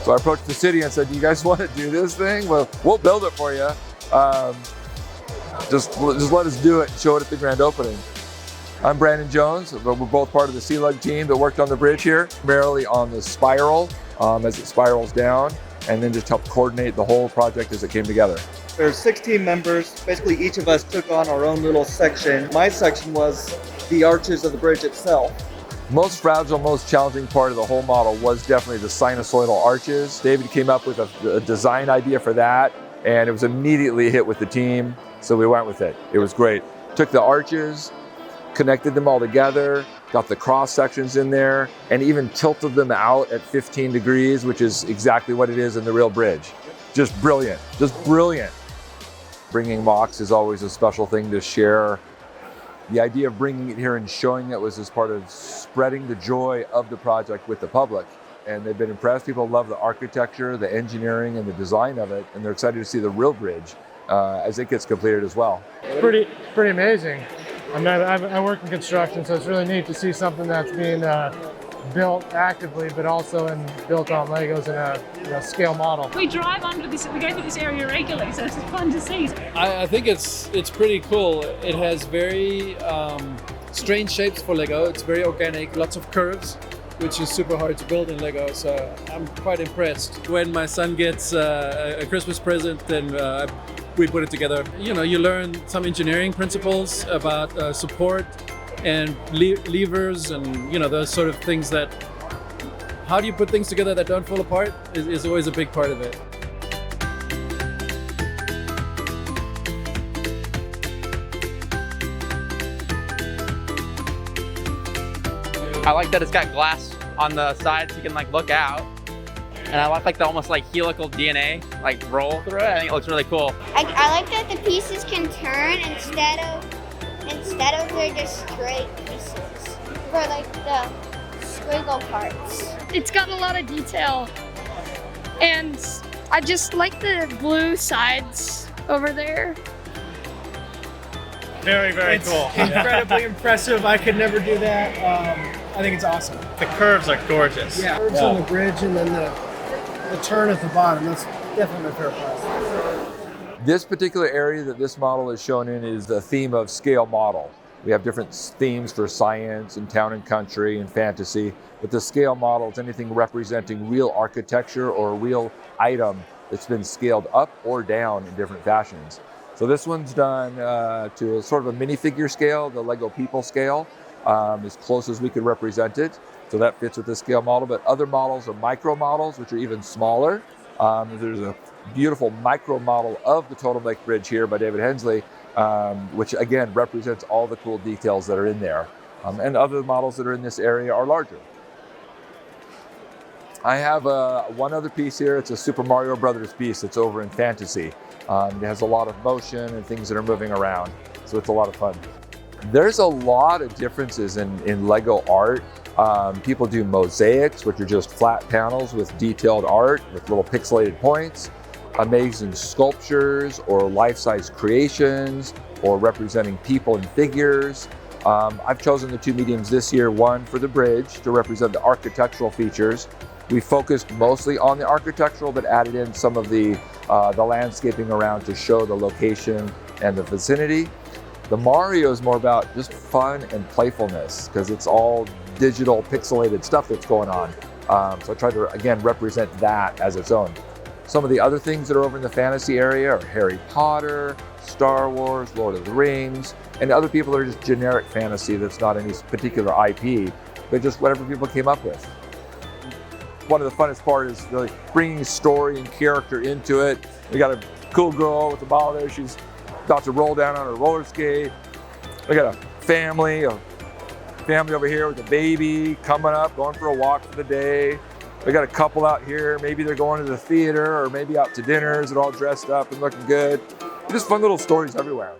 So I approached the city and said, "Do you guys want to do this thing? Well, we'll build it for you. Just let us do it and show it at the grand opening." I'm Brandon Jones. We're both part of the SeaLUG team that worked on the bridge here, primarily on the spiral as it spirals down, and then just helped coordinate the whole project as it came together. There's 16 members. Basically, each of us took on our own little section. My section was the arches of the bridge itself. Most fragile, most challenging part of the whole model was definitely the sinusoidal arches. David came up with a design idea for that, and it was immediately a hit with the team, so we went with it. It was great. Took the arches, connected them all together, got the cross sections in there, and even tilted them out at 15 degrees, which is exactly what it is in the real bridge. Just brilliant, just brilliant. Bringing mocks is always a special thing to share. The idea of bringing it here and showing it was as part of spreading the joy of the project with the public. And they've been impressed. People love the architecture, the engineering, and the design of it. And they're excited to see the real bridge as it gets completed as well. It's pretty amazing. I work in construction, so it's really neat to see something that's being built actively, but also built on Legos in a scale model. We drive under this, we go through this area regularly, so it's fun to see. I think it's pretty cool. It has very strange shapes for Lego. It's very organic, lots of curves, which is super hard to build in Lego, so I'm quite impressed. When my son gets a Christmas present, then we put it together. You know, you learn some engineering principles about support and levers and, you know, those sort of things that, how do you put things together that don't fall apart is always a big part of it. I like that it's got glass on the sides so you can like look out. And I like the almost like helical DNA like roll through it. I think it looks really cool. I like that the pieces can turn instead of they're just straight pieces for like the squiggle parts. It's got a lot of detail, and I just like the blue sides over there. Very cool. Incredibly impressive. I could never do that. I think it's awesome. The curves are gorgeous. Yeah, curves on the bridge and then the turn at the bottom. That's definitely my favorite part. This particular area that this model is shown in is the theme of scale model. We have different themes for science and town and country and fantasy, but the scale model is anything representing real architecture or a real item that's been scaled up or down in different fashions. So this one's done to a sort of a minifigure scale, the Lego people scale, as close as we could represent it. So that fits with the scale model, but other models are micro models, which are even smaller. There's a beautiful micro model of the Totem Lake Bridge here by David Hensley, which again represents all the cool details that are in there. And other models that are in this area are larger. I have one other piece here. It's a Super Mario Brothers piece that's over in Fantasy. It has a lot of motion and things that are moving around, so it's a lot of fun. There's a lot of differences in Lego art. People do mosaics, which are just flat panels with detailed art with little pixelated points, amazing sculptures or life-size creations or representing people and figures. I've chosen the two mediums this year, one for the bridge to represent the architectural features. We focused mostly on the architectural, but added in some of the landscaping around to show the location and the vicinity. The Mario is more about just fun and playfulness because it's all digital pixelated stuff that's going on. So I tried to, again, represent that as its own. Some of the other things that are over in the fantasy area are Harry Potter, Star Wars, Lord of the Rings, and other people are just generic fantasy that's not any particular IP, but just whatever people came up with. One of the funnest part is really bringing story and character into it. We got a cool girl with the ball there. She's about to roll down on her roller skate. We got a family over here with a baby coming up, going for a walk for the day. We got a couple out here. Maybe they're going to the theater or maybe out to dinners. They're all dressed up and looking good. Just fun little stories everywhere.